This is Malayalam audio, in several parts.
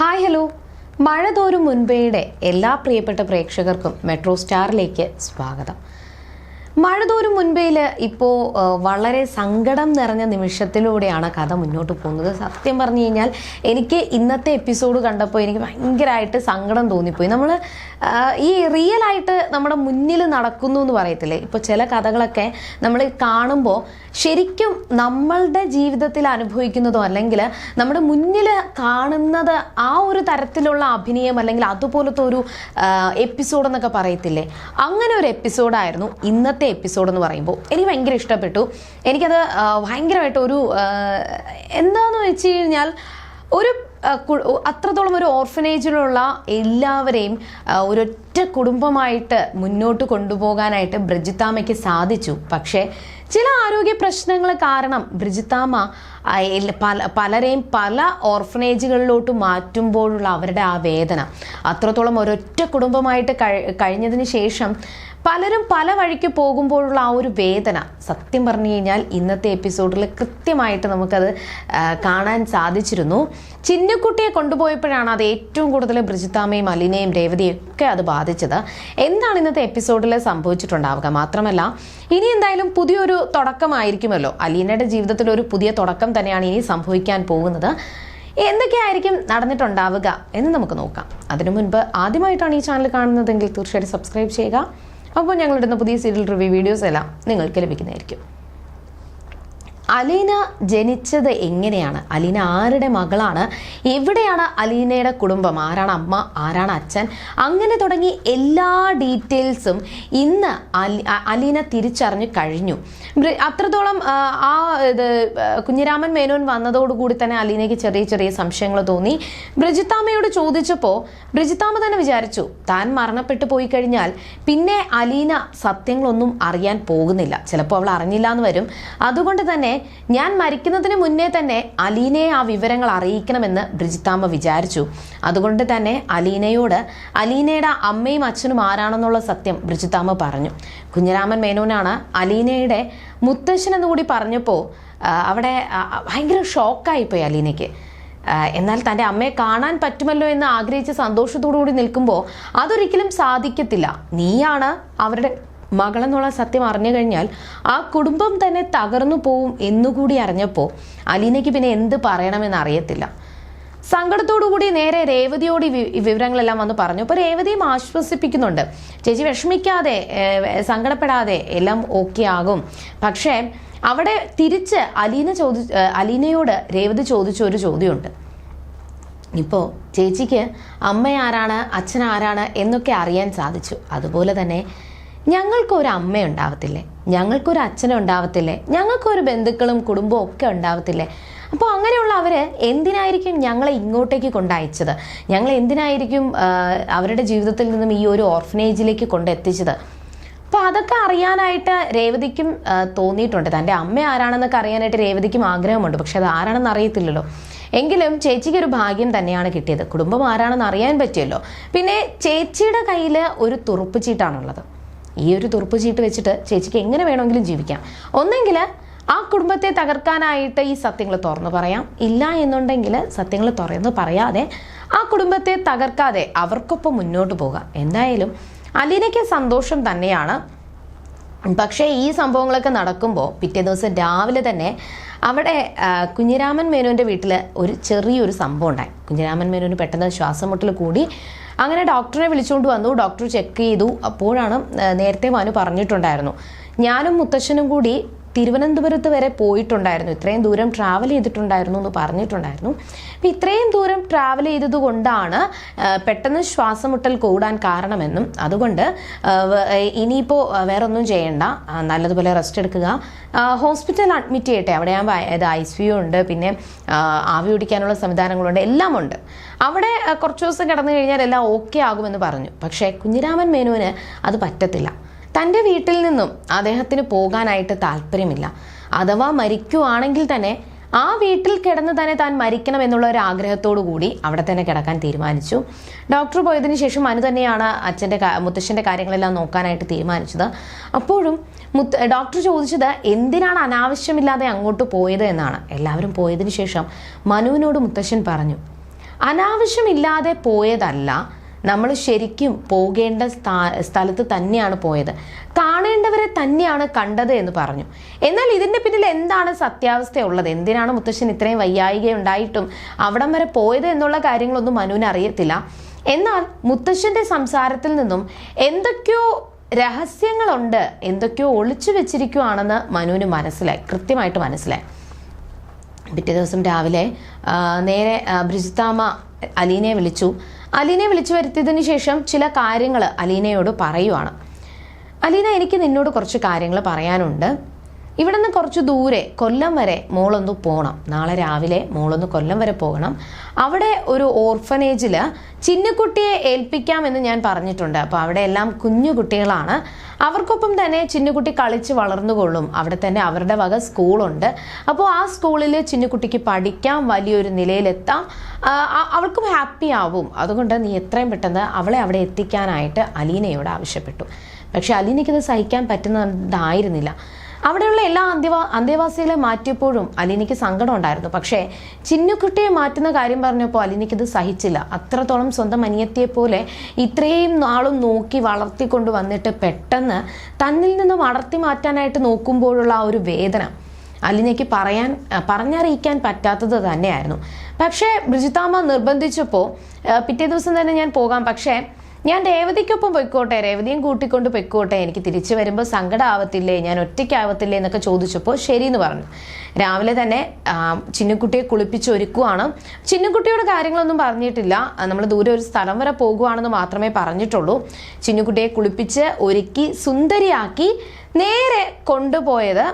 Hi hello. മഴ തോരും മുൻപേയുടെ എല്ലാ പ്രിയപ്പെട്ട പ്രേക്ഷകർക്കും മെട്രോ സ്റ്റാറിലേക്ക് സ്വാഗതം. മഴ തോരും മുൻപേയിൽ ഇപ്പോൾ വളരെ സങ്കടം നിറഞ്ഞ നിമിഷത്തിലൂടെയാണ് കഥ മുന്നോട്ട് പോകുന്നത്. സത്യം പറഞ്ഞു കഴിഞ്ഞാൽ എനിക്ക് ഇന്നത്തെ എപ്പിസോഡ് കണ്ടപ്പോൾ എനിക്ക് ഭയങ്കരമായിട്ട് സങ്കടം തോന്നിപ്പോയി. നമ്മൾ ഈ റിയലായിട്ട് നമ്മുടെ മുന്നിൽ നടക്കുന്നു എന്ന് പറയത്തില്ലേ, ഇപ്പോൾ ചില കഥകളൊക്കെ നമ്മൾ കാണുമ്പോൾ ശരിക്കും നമ്മളുടെ ജീവിതത്തിൽ അനുഭവിക്കുന്നതോ അല്ലെങ്കിൽ നമ്മുടെ മുന്നിൽ കാണുന്നത് ആ ഒരു തരത്തിലുള്ള അഭിനയം അല്ലെങ്കിൽ അതുപോലത്തെ ഒരു എപ്പിസോഡ് എന്നൊക്കെ പറയത്തില്ലേ, അങ്ങനെ ഒരു എപ്പിസോഡായിരുന്നു ഇന്നത്തെ എപ്പിസോഡ് എന്ന് പറയുമ്പോൾ. എനിക്ക് ഭയങ്കര ഇഷ്ടപ്പെട്ടു. എനിക്കത് ഭയങ്കരമായിട്ട് ഒരു എന്താണെന്ന് വെച്ച് കഴിഞ്ഞാൽ ഒരു അത്രത്തോളം ഒരു ഓർഫനേജിലുള്ള എല്ലാവരെയും ഒരൊറ്റ കുടുംബമായിട്ട് മുന്നോട്ട് കൊണ്ടുപോകാനായിട്ട് ബ്രിജിത്താമ്മയ്ക്ക് സാധിച്ചു. പക്ഷേ ചില ആരോഗ്യ പ്രശ്നങ്ങൾ കാരണം ബ്രിജിത്താമ്മ പലരെയും പല ഓർഫനേജുകളിലോട്ട് മാറ്റുമ്പോഴുള്ള അവരുടെ ആ വേദന, അത്രത്തോളം ഒരൊറ്റ കുടുംബമായിട്ട് കഴിഞ്ഞതിന് ശേഷം പലരും പല വഴിക്ക് പോകുമ്പോഴുള്ള ആ ഒരു വേദന സത്യം പറഞ്ഞു കഴിഞ്ഞാൽ ഇന്നത്തെ എപ്പിസോഡിൽ കൃത്യമായിട്ട് നമുക്കത് കാണാൻ സാധിച്ചിരുന്നു. ചിന്നുക്കുട്ടിയെ കൊണ്ടുപോയപ്പോഴാണ് അത് ഏറ്റവും കൂടുതൽ ബ്രിജിത്താമ്മയും അലീനയും രേവതിയും ഒക്കെ അത് ബാധിച്ചത്. എന്താണ് ഇന്നത്തെ എപ്പിസോഡിൽ സംഭവിച്ചിട്ടുണ്ടാവുക? മാത്രമല്ല ഇനി എന്തായാലും പുതിയൊരു തുടക്കമായിരിക്കുമല്ലോ, അലീനയുടെ ജീവിതത്തിൽ ഒരു പുതിയ തുടക്കം തന്നെയാണ് ഇനി സംഭവിക്കാൻ പോകുന്നത്. എന്തൊക്കെയായിരിക്കും നടന്നിട്ടുണ്ടാവുക എന്ന് നമുക്ക് നോക്കാം. അതിനു മുൻപ് ആദ്യമായിട്ടാണ് ഈ ചാനൽ കാണുന്നതെങ്കിൽ തീർച്ചയായിട്ടും സബ്സ്ക്രൈബ് ചെയ്യുക. അപ്പോൾ ഞങ്ങളിടുന്ന പുതിയ സീരിയൽ റിവ്യൂ വീഡിയോസ് എല്ലാം നിങ്ങൾക്ക് ലഭിക്കുന്നതായിരിക്കും. അലീന ജനിച്ചത് എങ്ങനെയാണ്? അലീന ആരുടെ മകളാണ്? എവിടെയാണ് അലീനയുടെ കുടുംബം? ആരാണ് അമ്മ, ആരാണ് അച്ഛൻ? അങ്ങനെ തുടങ്ങി എല്ലാ ഡീറ്റെയിൽസും ഇന്ന് അലീന തിരിച്ചറിഞ്ഞു കഴിഞ്ഞു. അത്രത്തോളം കുഞ്ഞിരാമൻ മേനോൻ വന്നതോടുകൂടി തന്നെ അലീനയ്ക്ക് ചെറിയ ചെറിയ സംശയങ്ങൾ തോന്നി. ബ്രിജിത്താമ്മയോട് ചോദിച്ചപ്പോൾ ബ്രിജിത്താമ്മ തന്നെ വിചാരിച്ചു താൻ മരണപ്പെട്ടു പോയി കഴിഞ്ഞാൽ പിന്നെ അലീന സത്യങ്ങളൊന്നും അറിയാൻ പോകുന്നില്ല, ചിലപ്പോൾ അവൾ അറിഞ്ഞില്ല എന്ന് വരും. അതുകൊണ്ട് തന്നെ ഞാൻ മരിക്കുന്നതിന് മുന്നേ തന്നെ അലീനയെ ആ വിവരങ്ങൾ അറിയിക്കണമെന്ന് ബ്രിജിത്താമ്മ വിചാരിച്ചു. അതുകൊണ്ട് തന്നെ അലീനയോട് അലീനയുടെ അമ്മയും അച്ഛനും ആരാണെന്നുള്ള സത്യം ബ്രിജിത്താമ്മ പറഞ്ഞു. കുഞ്ഞിരാമൻ മേനോനാണ് അലീനയുടെ മുത്തശ്ശൻ എന്നുകൂടി പറഞ്ഞപ്പോൾ അവിടെ ഭയങ്കര ഷോക്കായിപ്പോയി അലീനയ്ക്ക്. എന്നാൽ തൻ്റെ അമ്മയെ കാണാൻ പറ്റുമല്ലോ എന്ന് ആഗ്രഹിച്ച് സന്തോഷത്തോടു കൂടി നിൽക്കുമ്പോൾ അതൊരിക്കലും സാധിക്കത്തില്ല. നീയാണ് അവരുടെ മകളെന്നുള്ള സത്യം അറിഞ്ഞു കഴിഞ്ഞാൽ ആ കുടുംബം തന്നെ തകർന്നു പോവും എന്നുകൂടി അറിഞ്ഞപ്പോൾ അലീനയ്ക്ക് പിന്നെ എന്ത് പറയണമെന്ന് അറിയത്തില്ല. സങ്കടത്തോടുകൂടി നേരെ രേവതിയോട് ഈ വിവരങ്ങളെല്ലാം വന്ന് പറഞ്ഞു. അപ്പോൾ രേവതിയും ആശ്വസിപ്പിക്കുന്നുണ്ട്, ചേച്ചി വിഷമിക്കാതെ, സങ്കടപ്പെടാതെ, എല്ലാം ഓക്കെ ആകും. പക്ഷേ അവിടെ തിരിച്ച് അലീനയോട് രേവതി ചോദിച്ച ഒരു ചോദ്യമുണ്ട്. ഇപ്പോൾ ചേച്ചിക്ക് അമ്മ ആരാണ്, അച്ഛൻ ആരാണ് എന്നൊക്കെ അറിയാൻ സാധിച്ചു. അതുപോലെ തന്നെ ഞങ്ങൾക്കൊരു അമ്മ ഉണ്ടാവത്തില്ലേ, ഞങ്ങൾക്കൊരു അച്ഛനുണ്ടാവത്തില്ലേ, ഞങ്ങൾക്കൊരു ബന്ധുക്കളും കുടുംബവും ഒക്കെ ഉണ്ടാവത്തില്ലേ? അപ്പോൾ അങ്ങനെയുള്ള അവർ എന്തിനായിരിക്കും ഞങ്ങളെ ഇങ്ങോട്ടേക്ക് കൊണ്ടയച്ചത്? ഞങ്ങൾ എന്തിനായിരിക്കും അവരുടെ ജീവിതത്തിൽ നിന്നും ഈ ഒരു ഓർഫനേജിലേക്ക് കൊണ്ടെത്തിച്ചത്? അപ്പോൾ അതൊക്കെ അറിയാനായിട്ട് രേവതിക്കും തോന്നിയിട്ടുണ്ട്. തൻ്റെ അമ്മ ആരാണെന്നൊക്കെ അറിയാനായിട്ട് രേവതിക്കും ആഗ്രഹമുണ്ട്. പക്ഷെ അത് ആരാണെന്ന് അറിയത്തില്ലല്ലോ. എങ്കിലും ചേച്ചിക്ക് ഒരു ഭാഗ്യം തന്നെയാണ് കിട്ടിയത്. കുടുംബം ആരാണെന്ന് അറിയാൻ പറ്റിയല്ലോ. പിന്നെ ചേച്ചിയുടെ കയ്യിൽ ഒരു തുറുപ്പ് ചീട്ടാണുള്ളത്. ഈ ഒരു തുറുപ്പ് ചീട്ട് വെച്ചിട്ട് ചേച്ചിക്ക് എങ്ങനെ വേണമെങ്കിലും ജീവിക്കാം. ഒന്നെങ്കിൽ ആ കുടുംബത്തെ തകർക്കാനായിട്ട് ഈ സത്യങ്ങൾ തുറന്നു പറയാം, ഇല്ല എന്നുണ്ടെങ്കിൽ സത്യങ്ങൾ തുറന്നു പറയാതെ ആ കുടുംബത്തെ തകർക്കാതെ അവർക്കൊപ്പം മുന്നോട്ട് പോകാം. എന്തായാലും അലീനയ്ക്ക് സന്തോഷം തന്നെയാണ്. പക്ഷേ ഈ സംഭവങ്ങളൊക്കെ നടക്കുമ്പോൾ പിറ്റേ ദിവസം രാവിലെ തന്നെ അവിടെ കുഞ്ഞിരാമൻ മേനോൻ്റെ വീട്ടിൽ ഒരു ചെറിയൊരു സംഭവം ഉണ്ടായി. കുഞ്ഞിരാമൻ മേനോന് പെട്ടെന്ന് ശ്വാസം മുട്ടൽ കൂടി. അങ്ങനെ ഡോക്ടറെ വിളിച്ചുകൊണ്ട് വന്നു. ഡോക്ടർ ചെക്ക് ചെയ്തു. അപ്പോഴാണ് നേരത്തെ മനു പറഞ്ഞിട്ടുണ്ടായിരുന്നു, ഞാനും മുത്തശ്ശനും കൂടി തിരുവനന്തപുരത്ത് വരെ പോയിട്ടുണ്ടായിരുന്നു, ഇത്രയും ദൂരം ട്രാവൽ ചെയ്തിട്ടുണ്ടായിരുന്നു എന്ന് പറഞ്ഞിട്ടുണ്ടായിരുന്നു. അപ്പം ഇത്രയും ദൂരം ട്രാവൽ ചെയ്തത് കൊണ്ടാണ് പെട്ടെന്ന് ശ്വാസം മുട്ടൽ കൂടാൻ കാരണമെന്നും അതുകൊണ്ട് ഇനിയിപ്പോൾ വേറെ ഒന്നും ചെയ്യണ്ട, നല്ലതുപോലെ റെസ്റ്റ് എടുക്കുക, ഹോസ്പിറ്റലിൽ അഡ്മിറ്റ് ചെയ്യട്ടെ, അവിടെ ആകുമ്പോൾ ICU ഉണ്ട്, പിന്നെ ആവി പിടിക്കാനുള്ള സംവിധാനങ്ങളുണ്ട്, എല്ലാം ഉണ്ട്, അവിടെ കുറച്ച് ദിവസം കിടന്നു കഴിഞ്ഞാൽ എല്ലാം ഓക്കെ ആകുമെന്ന് പറഞ്ഞു. പക്ഷേ കുഞ്ഞിരാമൻ മേനോന് അത് പറ്റത്തില്ല. തൻ്റെ വീട്ടിൽ നിന്നും അദ്ദേഹത്തിന് പോകാനായിട്ട് താല്പര്യമില്ല. അഥവാ മരിക്കുവാണെങ്കിൽ തന്നെ ആ വീട്ടിൽ കിടന്ന് തന്നെ താൻ മരിക്കണം എന്നുള്ള ഒരു ആഗ്രഹത്തോടു കൂടി അവിടെ തന്നെ കിടക്കാൻ തീരുമാനിച്ചു. ഡോക്ടർ പോയതിന് ശേഷം മനു തന്നെയാണ് മുത്തശ്ശൻ്റെ കാര്യങ്ങളെല്ലാം നോക്കാനായിട്ട് തീരുമാനിച്ചത്. അപ്പോഴും ഡോക്ടർ ചോദിച്ചത് എന്തിനാണ് അനാവശ്യമില്ലാതെ അങ്ങോട്ട് പോയത് എന്നാണ്. എല്ലാവരും പോയതിന് ശേഷം മനുവിനോട് മുത്തശ്ശൻ പറഞ്ഞു, അനാവശ്യമില്ലാതെ പോയതല്ല, നമ്മൾ ശരിക്കും പോകേണ്ട സ്ഥലത്ത് തന്നെയാണ് പോയത്, കാണേണ്ടവരെ തന്നെയാണ് കണ്ടത് എന്ന് പറഞ്ഞു. എന്നാൽ ഇതിൻ്റെ പിന്നിൽ എന്താണ് സത്യാവസ്ഥയുള്ളത്, എന്തിനാണ് മുത്തശ്ശൻ ഇത്രയും വയ്യായിക ഉണ്ടായിട്ടും അവിടം വരെ പോയത് എന്നുള്ള കാര്യങ്ങളൊന്നും മനുവിന് അറിയത്തില്ല. എന്നാൽ മുത്തശ്ശൻ്റെ സംസാരത്തിൽ നിന്നും എന്തൊക്കെയോ രഹസ്യങ്ങളുണ്ട്, എന്തൊക്കെയോ ഒളിച്ചു വെച്ചിരിക്കുകയാണെന്ന് മനുവിന് കൃത്യമായിട്ട് മനസ്സിലായി. പിറ്റേ ദിവസം രാവിലെ നേരെ ബ്രിജിത്താമ്മ അലീനയെ വിളിച്ചു വരുത്തിയതിനു ശേഷം ചില കാര്യങ്ങൾ അലീനയോട് പറയുവാണ്. അലീന, എനിക്ക് നിന്നോട് കുറച്ച് കാര്യങ്ങൾ പറയാനുണ്ട്. ഇവിടെ നിന്ന് കുറച്ച് ദൂരെ കൊല്ലം വരെ മോളൊന്ന് പോകണം. നാളെ രാവിലെ മോളൊന്ന് കൊല്ലം വരെ പോകണം. അവിടെ ഒരു ഓർഫനേജിൽ ചിന്നുകുട്ടിയെ ഏൽപ്പിക്കാമെന്ന് ഞാൻ പറഞ്ഞിട്ടുണ്ട്. അപ്പോൾ അവിടെ എല്ലാം കുഞ്ഞു കുട്ടികളാണ്. അവർക്കൊപ്പം തന്നെ ചിന്നുകുട്ടി കളിച്ച് വളർന്നുകൊള്ളും. അവിടെ തന്നെ അവരുടെ വക സ്കൂളുണ്ട്. അപ്പോൾ ആ സ്കൂളിൽ ചിന്നുകുട്ടിക്ക് പഠിക്കാം, വലിയൊരു നിലയിലെത്താം, അവൾക്കും ഹാപ്പി ആവും. അതുകൊണ്ട് നീ എത്രയും പെട്ടെന്ന് അവളെ അവിടെ എത്തിക്കാനായിട്ട് അലീനയോട് ആവശ്യപ്പെട്ടു. പക്ഷെ അലീനയ്ക്കത് സഹിക്കാൻ പറ്റുന്നതായിരുന്നില്ല. അവിടെയുള്ള എല്ലാ അന്തേവാസികളെ മാറ്റിയപ്പോഴും അലീനയ്ക്ക് സങ്കടം ഉണ്ടായിരുന്നു. പക്ഷേ ചിന്നുകുട്ടിയെ മാറ്റുന്ന കാര്യം പറഞ്ഞപ്പോൾ അലീനയ്ക്കത് സഹിച്ചില്ല. അത്രത്തോളം സ്വന്തം അനിയത്തിയെ പോലെ ഇത്രയും നാളും നോക്കി വളർത്തിക്കൊണ്ട് വന്നിട്ട് പെട്ടെന്ന് തന്നിൽ നിന്ന് വളർത്തി മാറ്റാനായിട്ട് നോക്കുമ്പോഴുള്ള ആ ഒരു വേദന അലീനയ്ക്ക് പറഞ്ഞറിയിക്കാൻ പറ്റാത്തത് തന്നെയായിരുന്നു. പക്ഷേ ബ്രിജിത്താമ്മ നിർബന്ധിച്ചപ്പോൾ പിറ്റേ ദിവസം തന്നെ ഞാൻ പോകാം, പക്ഷേ ഞാൻ രേവതിക്കൊപ്പം പൊയ്ക്കോട്ടെ, രേവതിയും കൂട്ടിക്കൊണ്ട് പൊയ്ക്കോട്ടെ, എനിക്ക് തിരിച്ചു വരുമ്പോൾ സങ്കടം ആവത്തില്ലേ, ഞാൻ ഒറ്റയ്ക്കാവത്തില്ലേ എന്നൊക്കെ ചോദിച്ചപ്പോൾ ശരിയെന്ന് പറഞ്ഞു. രാവിലെ തന്നെ ചിന്നുകുട്ടിയെ കുളിപ്പിച്ച് ഒരുക്കുവാണ്. ചിന്നുകുട്ടിയോട് കാര്യങ്ങളൊന്നും പറഞ്ഞിട്ടില്ല. നമ്മൾ ദൂരെ ഒരു സ്ഥലം വരെ പോകുവാണെന്ന് മാത്രമേ പറഞ്ഞിട്ടുള്ളൂ. ചിന്നുകുട്ടിയെ കുളിപ്പിച്ച് ഒരുക്കി സുന്ദരിയാക്കി നേരെ കൊണ്ടുപോയത്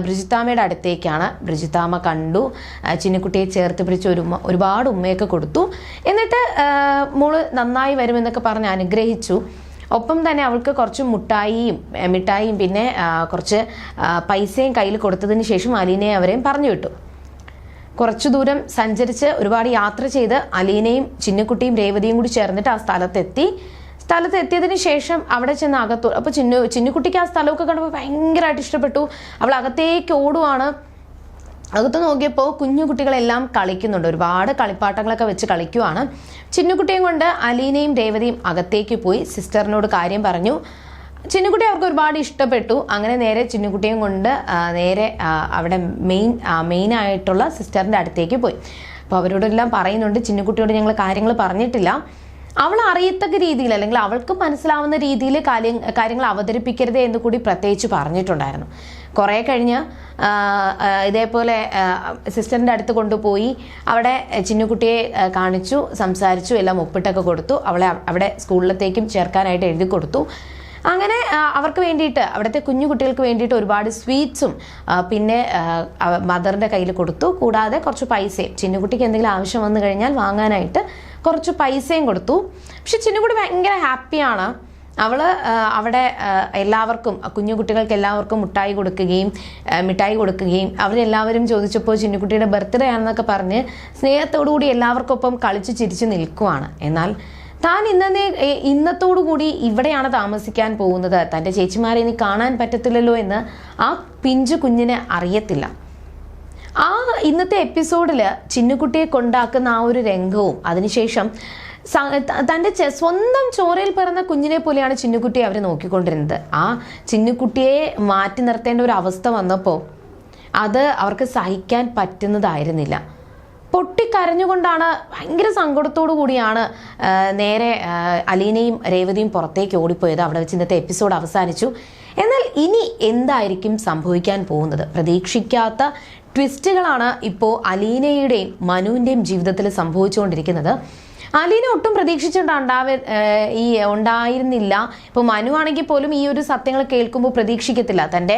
ബ്രിജിത്താമ്മയുടെ അടുത്തേക്കാണ്. ബ്രിജിത്താമ്മ കണ്ടു, ചിന്നുകുട്ടിയെ ചേർത്ത് പിടിച്ച് ഒരുപാട് ഉമ്മയൊക്കെ കൊടുത്തു. എന്നിട്ട് മോള് നന്നായി വരുമെന്നൊക്കെ പറഞ്ഞ് അനുഗ്രഹിച്ചു. ഒപ്പം തന്നെ അവൾക്ക് കുറച്ച് മിഠായിയും പിന്നെ കുറച്ച് പൈസയും കയ്യിൽ കൊടുത്തതിന് ശേഷം അലീനയെ അവരെയും പറഞ്ഞു വിട്ടു. കുറച്ചു ദൂരം സഞ്ചരിച്ച് ഒരുപാട് യാത്ര ചെയ്ത് അലീനയും ചിന്നുകുട്ടിയും രേവതിയും കൂടി ചേർന്നിട്ട് ആ സ്ഥലത്തെത്തിയതിന് ശേഷം അവിടെ ചെന്ന് അപ്പോൾ ചിന്നുകുട്ടിക്ക് ആ സ്ഥലമൊക്കെ കണ്ടപ്പോൾ ഭയങ്കരമായിട്ട് ഇഷ്ടപ്പെട്ടു. അവൾ അകത്തേക്ക് ഓടുവാണ്. അകത്ത് നോക്കിയപ്പോൾ കുഞ്ഞു കുട്ടികളെല്ലാം കളിക്കുന്നുണ്ട്. ഒരുപാട് കളിപ്പാട്ടങ്ങളൊക്കെ വെച്ച് കളിക്കുവാണ്. ചിന്നുകുട്ടിയും കൊണ്ട് അലീനയും രേവതിയും അകത്തേക്ക് പോയി സിസ്റ്ററിനോട് കാര്യം പറഞ്ഞു. ചിന്നുകുട്ടി അവർക്ക് ഒരുപാട് ഇഷ്ടപ്പെട്ടു. അങ്ങനെ നേരെ ചിന്നുകുട്ടിയും കൊണ്ട് നേരെ അവിടെ മെയിനായിട്ടുള്ള സിസ്റ്ററിൻ്റെ അടുത്തേക്ക് പോയി. അപ്പോൾ അവരോടെല്ലാം പറയുന്നുണ്ട്, ചിന്നുകുട്ടിയോട് ഞങ്ങൾ കാര്യങ്ങൾ പറഞ്ഞിട്ടില്ല, അവൾ അറിയത്തക്ക രീതിയിൽ അല്ലെങ്കിൽ അവൾക്ക് മനസ്സിലാവുന്ന രീതിയിൽ കാര്യങ്ങൾ അവതരിപ്പിക്കരുത് എന്ന് കൂടി പ്രത്യേകിച്ച് പറഞ്ഞിട്ടുണ്ടായിരുന്നു. കുറേ കഴിഞ്ഞ് ഇതേപോലെ സിസ്റ്ററിൻ്റെ അടുത്ത് കൊണ്ടുപോയി അവിടെ ചിന്നുകുട്ടിയെ കാണിച്ചു, സംസാരിച്ചു, എല്ലാം ഒപ്പിട്ടൊക്കെ കൊടുത്തു. അവളെ അവിടെ സ്കൂളിലത്തേക്കും ചേർക്കാനായിട്ട് എഴുതി കൊടുത്തു. അങ്ങനെ അവർക്ക് വേണ്ടിയിട്ട്, അവിടുത്തെ കുഞ്ഞു കുട്ടികൾക്ക് വേണ്ടിയിട്ട് ഒരുപാട് സ്വീറ്റ്സും പിന്നെ മദറിൻ്റെ കയ്യിൽ കൊടുത്തു. കൂടാതെ കുറച്ച് പൈസയും, ചിന്നുകുട്ടിക്ക് എന്തെങ്കിലും ആവശ്യം വന്നു കഴിഞ്ഞാൽ വാങ്ങാനായിട്ട് കുറച്ച് പൈസയും കൊടുത്തു. പക്ഷെ ചിന്നുകുട്ടി ഭയങ്കര ഹാപ്പിയാണ്. അവൾ അവിടെ എല്ലാവർക്കും, കുഞ്ഞു കുട്ടികൾക്ക് എല്ലാവർക്കും മിഠായി കൊടുക്കുകയും അവരെല്ലാവരും ചോദിച്ചപ്പോൾ ചിന്നുകുട്ടിയുടെ ബർത്ത്ഡേ ആണെന്നൊക്കെ പറഞ്ഞ് സ്നേഹത്തോടുകൂടി എല്ലാവർക്കൊപ്പം കളിച്ച് ചിരിച്ച് നിൽക്കുവാണ്. എന്നാൽ താൻ ഇന്നത്തോടുകൂടി ഇവിടെയാണ് താമസിക്കാൻ പോകുന്നത്, തൻ്റെ ചേച്ചിമാരെ ഇനി കാണാൻ പറ്റത്തില്ലല്ലോ എന്ന് ആ പിഞ്ചു കുഞ്ഞിനെ അറിയത്തില്ല. ആ ഇന്നത്തെ എപ്പിസോഡിൽ ചിന്നുകുട്ടിയെ കൊണ്ടാക്കുന്ന ആ ഒരു രംഗവും അതിനുശേഷം തൻ്റെ സ്വന്തം ചോരയിൽ പിറന്ന കുഞ്ഞിനെ പോലെയാണ് ചിന്നുകുട്ടിയെ അവർ നോക്കിക്കൊണ്ടിരുന്നത്. ആ ചിന്നുകുട്ടിയെ മാറ്റി നിർത്തേണ്ട ഒരു അവസ്ഥ വന്നപ്പോൾ അത് അവർക്ക് സഹിക്കാൻ പറ്റുന്നതായിരുന്നില്ല. പൊട്ടിക്കരഞ്ഞുകൊണ്ടാണ്, ഭയങ്കര സങ്കടത്തോടു കൂടിയാണ് നേരെ അലീനയും രേവതിയും പുറത്തേക്ക് ഓടിപ്പോയത്. അവിടെ വെച്ച് ഇന്നത്തെ എപ്പിസോഡ് അവസാനിച്ചു. എന്നാൽ ഇനി എന്തായിരിക്കും സംഭവിക്കാൻ പോകുന്നത്? പ്രതീക്ഷിക്കാത്ത ട്വിസ്റ്റുകളാണ് ഇപ്പോൾ അലീനയുടെയും മനുവിൻ്റെയും ജീവിതത്തിൽ സംഭവിച്ചുകൊണ്ടിരിക്കുന്നത്. അലീന ഒട്ടും ഉണ്ടായിരുന്നില്ല. ഇപ്പോൾ മനു ആണെങ്കിൽ പോലും ഈ ഒരു സത്യങ്ങൾ കേൾക്കുമ്പോൾ പ്രതീക്ഷിക്കത്തില്ല. തൻ്റെ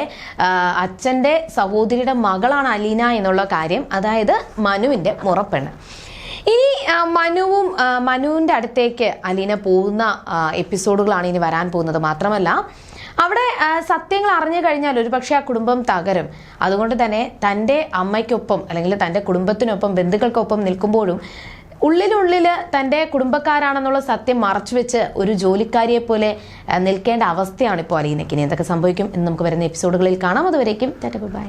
അച്ഛൻ്റെ സഹോദരിയുടെ മകളാണ് അലീന എന്നുള്ള കാര്യം, അതായത് മനുവിൻ്റെ മുറപ്പെണ്ണ്. ഇനി മനുവിൻ്റെ അടുത്തേക്ക് അലീന പോകുന്ന എപ്പിസോഡുകളാണ് ഇനി വരാൻ പോകുന്നത്. മാത്രമല്ല അവിടെ സത്യങ്ങൾ അറിഞ്ഞു കഴിഞ്ഞാൽ ഒരുപക്ഷെ ആ കുടുംബം തകരും. അതുകൊണ്ട് തന്നെ തൻ്റെ അമ്മയ്ക്കൊപ്പം അല്ലെങ്കിൽ തൻ്റെ കുടുംബത്തിനൊപ്പം ബന്ധുക്കൾക്കൊപ്പം നിൽക്കുമ്പോഴും ഉള്ളിലുള്ളിൽ തൻ്റെ കുടുംബക്കാരാണെന്നുള്ള സത്യം മറച്ചുവെച്ച് ഒരു ജോലിക്കാരിയെ പോലെ നിൽക്കേണ്ട അവസ്ഥയാണ് ഇപ്പോൾ അലീനയ്ക്ക്. ഇനി എന്തൊക്കെ സംഭവിക്കും എന്ന് നമുക്ക് വരുന്ന എപ്പിസോഡുകളിൽ കാണാം. അതുവരേക്കും ടാറ്റാ ബൈ.